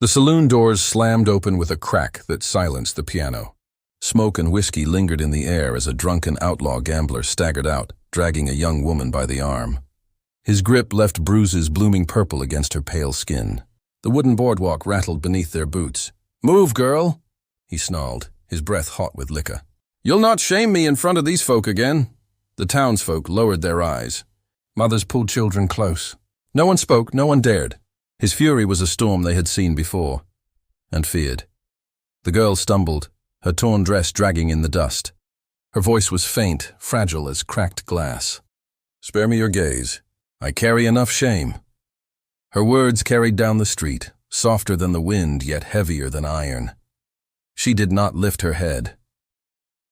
The saloon doors slammed open with a crack that silenced the piano. Smoke and whiskey lingered in the air as a drunken outlaw gambler staggered out, dragging a young woman by the arm. His grip left bruises blooming purple against her pale skin. The wooden boardwalk rattled beneath their boots. "Move, girl," he snarled, his breath hot with liquor. "You'll not shame me in front of these folk again." The townsfolk lowered their eyes. Mothers pulled children close. No one spoke, no one dared. His fury was a storm they had seen before, and feared. The girl stumbled, her torn dress dragging in the dust. Her voice was faint, fragile as cracked glass. "Spare me your gaze. I carry enough shame." Her words carried down the street, softer than the wind, yet heavier than iron. She did not lift her head.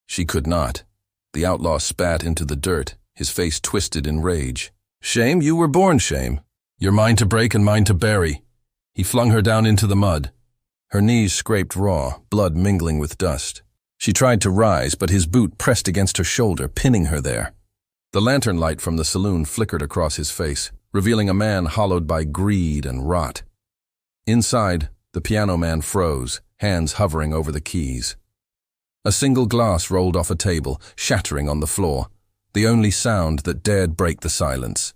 She could not. The outlaw spat into the dirt, his face twisted in rage. "Shame? You were born shame. You're mine to break and mine to bury." He flung her down into the mud. Her knees scraped raw, blood mingling with dust. She tried to rise, but his boot pressed against her shoulder, pinning her there. The lantern light from the saloon flickered across his face, revealing a man hollowed by greed and rot. Inside, the piano man froze, hands hovering over the keys. A single glass rolled off a table, shattering on the floor, the only sound that dared break the silence.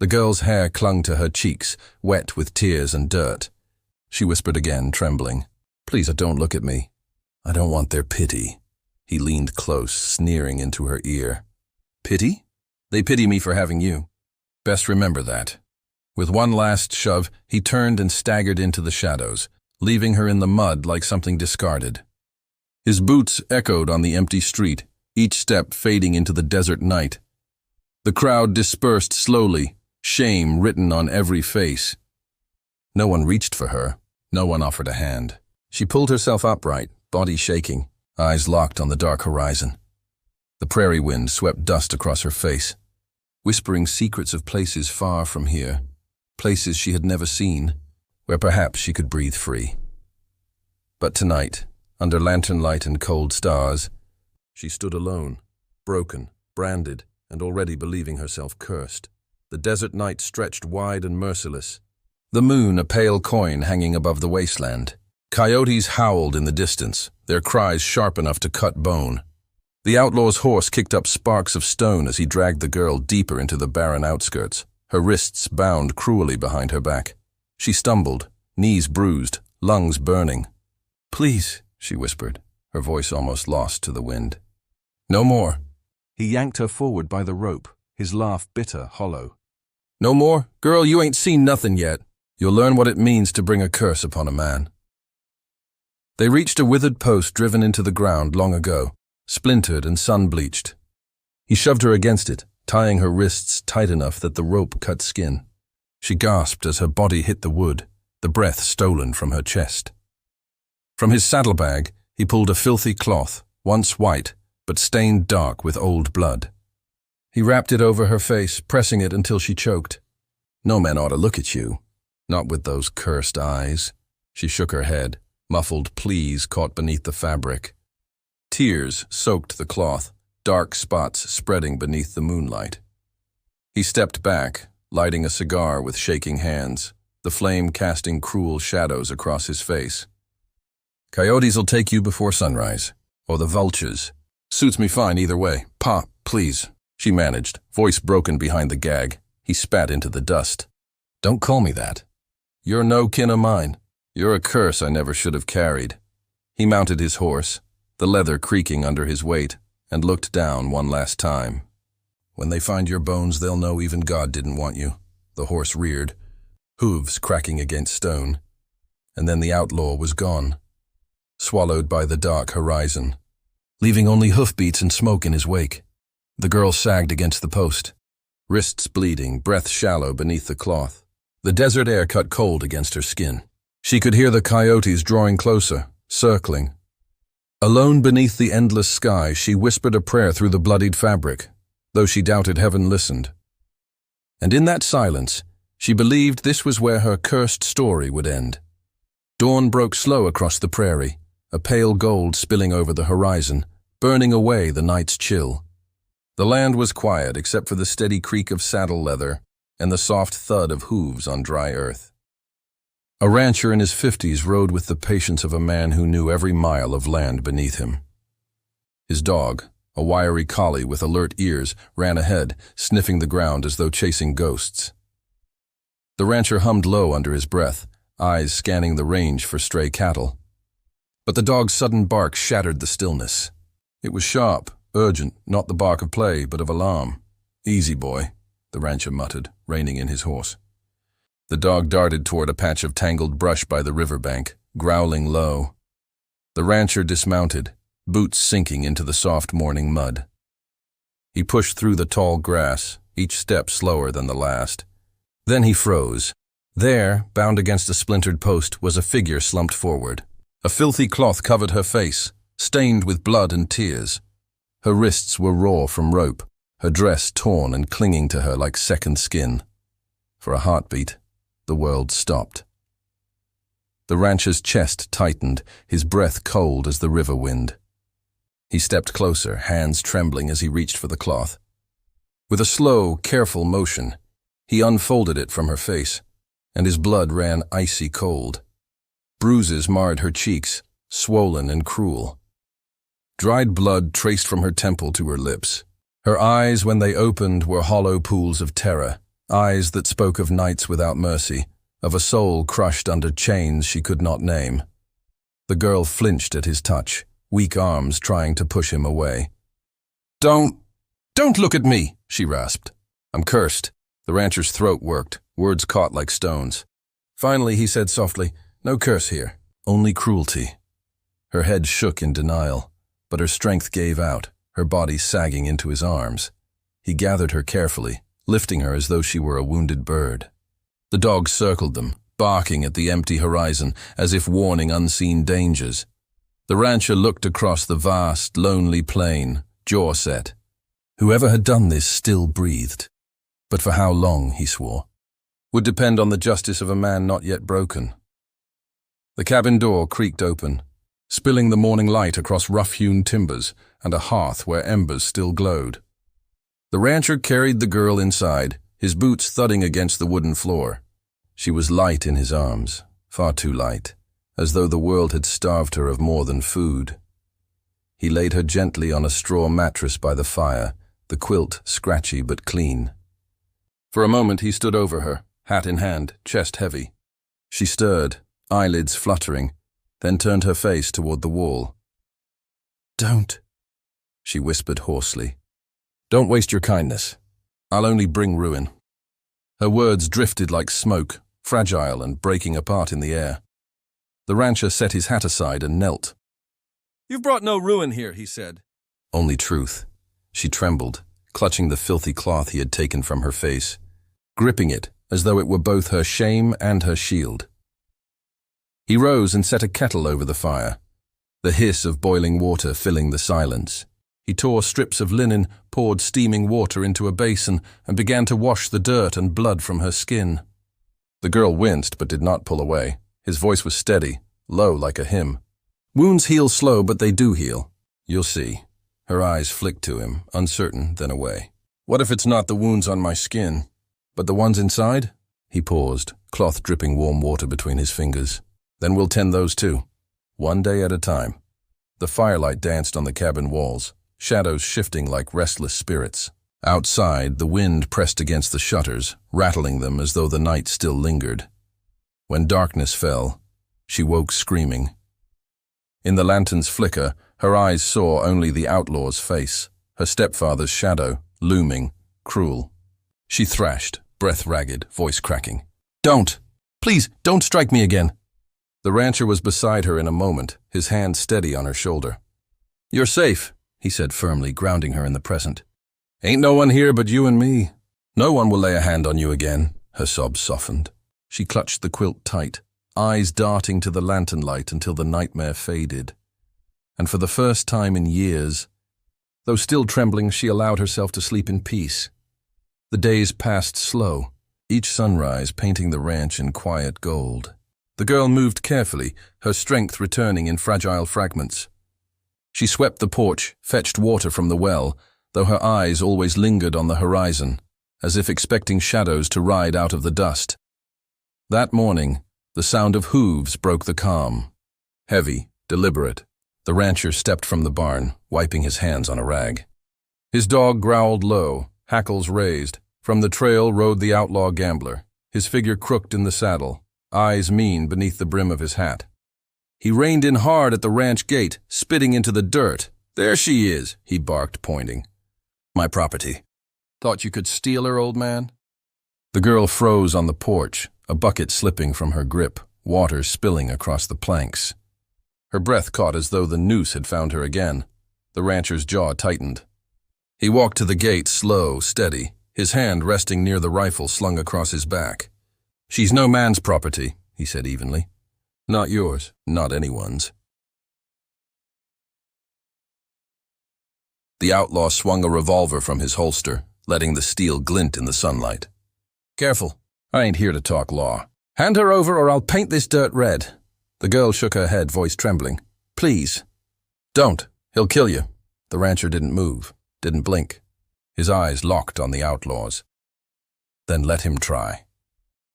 The girl's hair clung to her cheeks, wet with tears and dirt. She whispered again, trembling, "Please don't look at me. I don't want their pity." He leaned close, sneering into her ear. "Pity? They pity me for having you. Best remember that." With one last shove, he turned and staggered into the shadows, leaving her in the mud like something discarded. His boots echoed on the empty street, each step fading into the desert night. The crowd dispersed slowly, shame written on every face. No one reached for her. No one offered a hand. She pulled herself upright, body shaking, eyes locked on the dark horizon. The prairie wind swept dust across her face, whispering secrets of places far from here, places she had never seen, where perhaps she could breathe free. But tonight, under lantern light and cold stars, she stood alone, broken, branded, and already believing herself cursed. The desert night stretched wide and merciless, the moon a pale coin hanging above the wasteland. Coyotes howled in the distance, their cries sharp enough to cut bone. The outlaw's horse kicked up sparks of stone as he dragged the girl deeper into the barren outskirts, her wrists bound cruelly behind her back. She stumbled, knees bruised, lungs burning. "Please," she whispered, her voice almost lost to the wind. "No more." He yanked her forward by the rope, his laugh bitter, hollow. "No more? Girl, you ain't seen nothing yet. You'll learn what it means to bring a curse upon a man." They reached a withered post driven into the ground long ago, splintered and sun-bleached. He shoved her against it, tying her wrists tight enough that the rope cut skin. She gasped as her body hit the wood, the breath stolen from her chest. From his saddlebag, he pulled a filthy cloth, once white, but stained dark with old blood. He wrapped it over her face, pressing it until she choked. "No man ought to look at you. Not with those cursed eyes." She shook her head, muffled pleas caught beneath the fabric. Tears soaked the cloth, dark spots spreading beneath the moonlight. He stepped back, lighting a cigar with shaking hands, the flame casting cruel shadows across his face. "Coyotes'll take you before sunrise, or the vultures. Suits me fine either way. Pa, please," she managed, voice broken behind the gag. He spat into the dust. "Don't call me that. You're no kin of mine. You're a curse I never should have carried." He mounted his horse, the leather creaking under his weight, and looked down one last time. "When they find your bones, they'll know even God didn't want you." The horse reared, hooves cracking against stone, and then the outlaw was gone, swallowed by the dark horizon, leaving only hoofbeats and smoke in his wake. The girl sagged against the post, wrists bleeding, breath shallow beneath the cloth. The desert air cut cold against her skin. She could hear the coyotes drawing closer, circling. Alone beneath the endless sky, she whispered a prayer through the bloodied fabric, though she doubted heaven listened. And in that silence, she believed this was where her cursed story would end. Dawn broke slow across the prairie, a pale gold spilling over the horizon, burning away the night's chill. The land was quiet except for the steady creak of saddle leather and the soft thud of hooves on dry earth. A rancher in his 50s rode with the patience of a man who knew every mile of land beneath him. His dog, a wiry collie with alert ears, ran ahead, sniffing the ground as though chasing ghosts. The rancher hummed low under his breath, eyes scanning the range for stray cattle. But the dog's sudden bark shattered the stillness. It was sharp, urgent, not the bark of play, but of alarm. "Easy, boy," the rancher muttered, reining in his horse. The dog darted toward a patch of tangled brush by the riverbank, growling low. The rancher dismounted, boots sinking into the soft morning mud. He pushed through the tall grass, each step slower than the last. Then he froze. There, bound against a splintered post, was a figure slumped forward. A filthy cloth covered her face, stained with blood and tears. Her wrists were raw from rope, her dress torn and clinging to her like second skin. For a heartbeat, the world stopped. The rancher's chest tightened, his breath cold as the river wind. He stepped closer, hands trembling as he reached for the cloth. With a slow, careful motion, he unfolded it from her face, and his blood ran icy cold. Bruises marred her cheeks, swollen and cruel. Dried blood traced from her temple to her lips. Her eyes, when they opened, were hollow pools of terror, eyes that spoke of nights without mercy, of a soul crushed under chains she could not name. The girl flinched at his touch, weak arms trying to push him away. Don't look at me," she rasped. "I'm cursed." The rancher's throat worked, words caught like stones. Finally, he said softly, "No curse here, only cruelty." Her head shook in denial, but her strength gave out, her body sagging into his arms. He gathered her carefully, lifting her as though she were a wounded bird. The dog circled them, barking at the empty horizon, as if warning unseen dangers. The rancher looked across the vast, lonely plain, jaw set. Whoever had done this still breathed. But for how long, he swore, would depend on the justice of a man not yet broken. The cabin door creaked open, spilling the morning light across rough-hewn timbers and a hearth where embers still glowed. The rancher carried the girl inside, his boots thudding against the wooden floor. She was light in his arms, far too light, as though the world had starved her of more than food. He laid her gently on a straw mattress by the fire, the quilt scratchy but clean. For a moment he stood over her, hat in hand, chest heavy. She stirred, eyelids fluttering, then turned her face toward the wall. "Don't," she whispered hoarsely. "Don't waste your kindness. I'll only bring ruin." Her words drifted like smoke, fragile and breaking apart in the air. The rancher set his hat aside and knelt. "You've brought no ruin here," he said. Only truth. She trembled, clutching the filthy cloth he had taken from her face, gripping it as though it were both her shame and her shield. He rose and set a kettle over the fire, the hiss of boiling water filling the silence. He tore strips of linen, poured steaming water into a basin, and began to wash the dirt and blood from her skin. The girl winced but did not pull away. His voice was steady, low like a hymn. "Wounds heal slow, but they do heal. You'll see." Her eyes flicked to him, uncertain, then away. "What if it's not the wounds on my skin, but the ones inside?" He paused, cloth dripping warm water between his fingers. "Then we'll tend those too, one day at a time." The firelight danced on the cabin walls, shadows shifting like restless spirits. Outside, the wind pressed against the shutters, rattling them as though the night still lingered. When darkness fell, she woke screaming. In the lantern's flicker, her eyes saw only the outlaw's face, her stepfather's shadow, looming, cruel. She thrashed, breath ragged, voice cracking. "Don't! Please, don't strike me again!" The rancher was beside her in a moment, his hand steady on her shoulder. "You're safe," he said firmly, grounding her in the present. "Ain't no one here but you and me. No one will lay a hand on you again." Her sobs softened. She clutched the quilt tight, eyes darting to the lantern light until the nightmare faded. And for the first time in years, though still trembling, she allowed herself to sleep in peace. The days passed slow, each sunrise painting the ranch in quiet gold. The girl moved carefully, her strength returning in fragile fragments. She swept the porch, fetched water from the well, though her eyes always lingered on the horizon, as if expecting shadows to ride out of the dust. That morning, The sound of hooves broke the calm. Heavy, deliberate, the rancher stepped from the barn, wiping his hands on a rag. His dog growled low, hackles raised. From the trail rode the outlaw gambler, his figure crooked in the saddle, eyes mean beneath the brim of his hat. He reined in hard at the ranch gate, spitting into the dirt. "There she is," he barked, pointing. "My property. Thought you could steal her, old man?" The girl froze on the porch, a bucket slipping from her grip, water spilling across the planks. Her breath caught as though the noose had found her again. The rancher's jaw tightened. He walked to the gate, slow, steady, his hand resting near the rifle slung across his back. "She's no man's property," he said evenly. "Not yours, not anyone's." The outlaw swung a revolver from his holster, letting the steel glint in the sunlight. "Careful, I ain't here to talk law. Hand her over or I'll paint this dirt red." The girl shook her head, voice trembling. "Please." "Don't. He'll kill you." The rancher didn't move, didn't blink. His eyes locked on the outlaws. "Then let him try."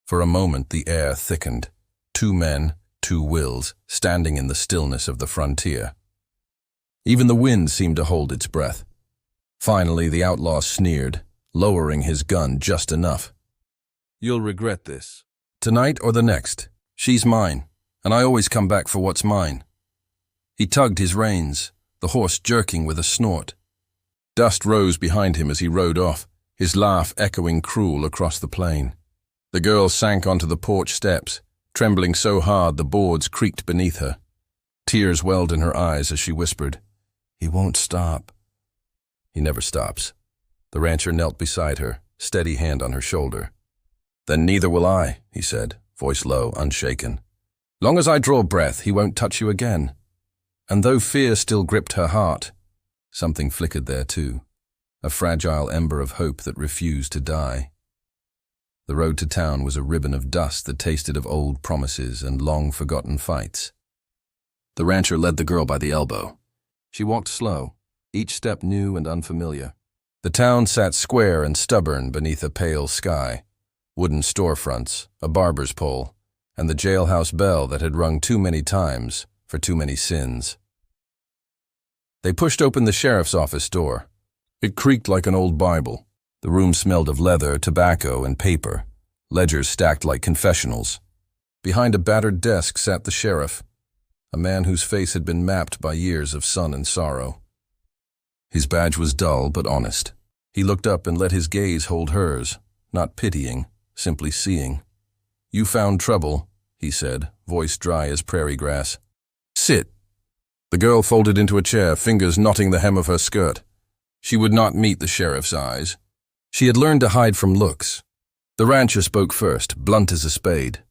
For a moment the air thickened. 2 men, 2 wills, standing in the stillness of the frontier. Even the wind seemed to hold its breath. Finally the outlaw sneered, lowering his gun just enough. "You'll regret this. Tonight or the next. She's mine, and I always come back for what's mine." He tugged his reins, the horse jerking with a snort. Dust rose behind him as he rode off, his laugh echoing cruel across the plain. The girl sank onto the porch steps, trembling so hard the boards creaked beneath her. Tears welled in her eyes as she whispered, "He won't stop." "He never stops." The rancher knelt beside her, steady hand on her shoulder. "Then neither will I," he said, voice low, unshaken. "Long as I draw breath, he won't touch you again." And though fear still gripped her heart, something flickered there too, a fragile ember of hope that refused to die. The road to town was a ribbon of dust that tasted of old promises and long-forgotten fights. The rancher led the girl by the elbow. She walked slow, each step new and unfamiliar. The town sat square and stubborn beneath a pale sky, wooden storefronts, a barber's pole, and the jailhouse bell that had rung too many times for too many sins. They pushed open the sheriff's office door. It creaked like an old Bible. The room smelled of leather, tobacco, and paper, ledgers stacked like confessionals. Behind a battered desk sat the sheriff, a man whose face had been mapped by years of sun and sorrow. His badge was dull but honest. He looked up and let his gaze hold hers, not pitying, simply seeing. "You found trouble," he said, voice dry as prairie grass. "Sit." The girl folded into a chair, fingers knotting the hem of her skirt. She would not meet the sheriff's eyes. She had learned to hide from looks. The rancher spoke first, blunt as a spade.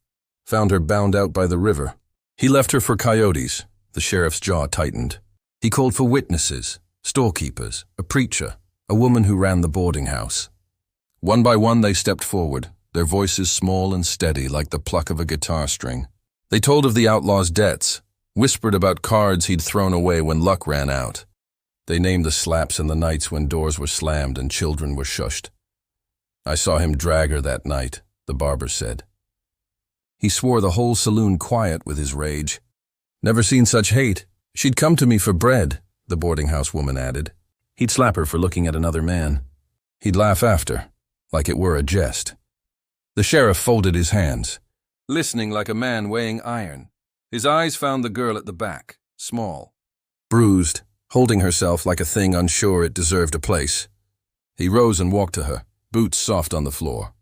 Found her bound out by the river. He left her for coyotes. The sheriff's jaw tightened. He called for witnesses, storekeepers, a preacher, a woman who ran the boarding house. One by one they stepped forward, their voices small and steady like the pluck of a guitar string. They told of the outlaw's debts, whispered about cards he'd thrown away when luck ran out. They named the slaps and the nights when doors were slammed and children were shushed. "I saw him drag her that night," the barber said. He swore the whole saloon quiet with his rage. "Never seen such hate. She'd come to me for bread," the boarding house woman added. He'd slap her for looking at another man. He'd laugh after, like it were a jest. The sheriff folded his hands, listening like a man weighing iron. His eyes found the girl at the back, small, bruised, holding herself like a thing unsure it deserved a place. He rose and walked to her, boots soft on the floor.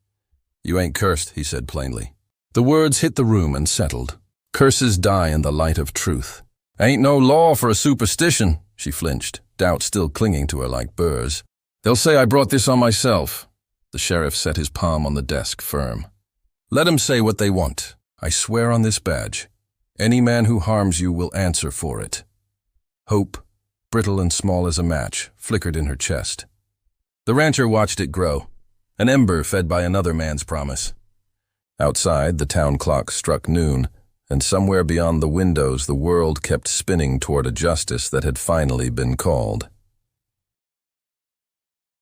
"You ain't cursed," he said plainly. The words hit the room and settled. Curses die in the light of truth. "Ain't no law for a superstition," she flinched, doubt still clinging to her like burrs. "They'll say I brought this on myself." The sheriff set his palm on the desk firm. "Let 'em say what they want. I swear on this badge. Any man who harms you will answer for it." Hope, brittle and small as a match, flickered in her chest. The rancher watched it grow, an ember fed by another man's promise. Outside, the town clock struck noon, and somewhere beyond the windows the world kept spinning toward a justice that had finally been called.